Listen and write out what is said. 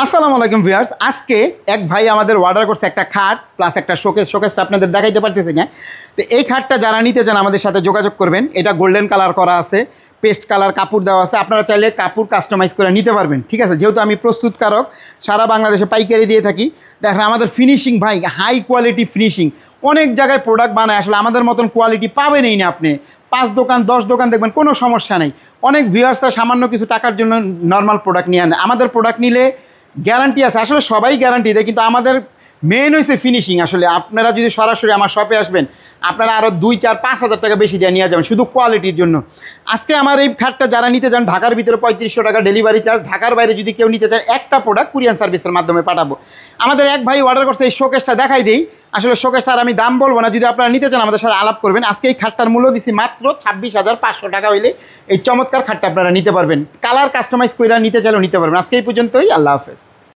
আসসালামু আলাইকুম ভিউয়ার্স, আজকে এক ভাই আমাদের অর্ডার করছে একটা খাট প্লাস একটা শোকেসটা আপনাদের দেখাইতে পারতেছি না। তো এই খাটটা যারা নিতে চান আমাদের সাথে যোগাযোগ করবেন। এটা গোল্ডেন কালার করা আছে, পেস্ট কালার কাপড় দেওয়া আছে, আপনারা চাইলে কাপড় কাস্টমাইজ করে নিতে পারবেন। ঠিক আছে, যেহেতু আমি প্রস্তুতকারক, সারা বাংলাদেশে পাইকারি দিয়ে থাকি। দেখেন আমাদের ফিনিশিং ভাই হাই কোয়ালিটি ফিনিশিং, অনেক জায়গায় প্রোডাক্ট বানায়, আসলে আমাদের মতন কোয়ালিটি পাবেনই না আপনি। 5 দোকান 10 দোকান দেখবেন, কোনো সমস্যা নেই। অনেক ভিউয়ার্সরা সামান্য কিছু টাকার জন্য নর্মাল প্রোডাক্ট নিয়ে আনে, আমাদের প্রোডাক্ট নিলে গ্যারান্টি আছে। আসলে সবাই গ্যারান্টি দেয়, কিন্তু আমাদের মেন হয়েছে ফিনিশিং। আসলে আপনারা যদি সরাসরি আমার শপে আসবেন, আপনারা আরও 2, 4, 5 হাজার টাকা বেশি দিয়ে নিয়ে যাবেন শুধু কোয়ালিটির জন্য। আজকে আমার এই খাটটা যারা নিতে চান, ঢাকার ভিতরে 3500 টাকা ডেলিভারি চার্জ, ঢাকার বাইরে যদি কেউ নিতে চান একটা প্রোডাক্ট কুরিয়ার সার্ভিসের মাধ্যমে পাঠাবো। আমাদের এক ভাই অর্ডার করছে, এই শোকেসটা দেখাই দিই। আসলে শোকেসটা আর আমি দাম বলবো না, যদি আপনারা নিতে চান আমাদের সাথে আলাপ করবেন। আজকে এই খাটটার মূল্য দিচ্ছি মাত্র 26,500 টাকা হইলে এই চমৎকার খাটটা আপনারা নিতে পারবেন। কালার কাস্টমাইজ করে নিতে চাইলেও নিতে পারবেন। আজকে এই পর্যন্তই, আল্লাহ হাফেজ।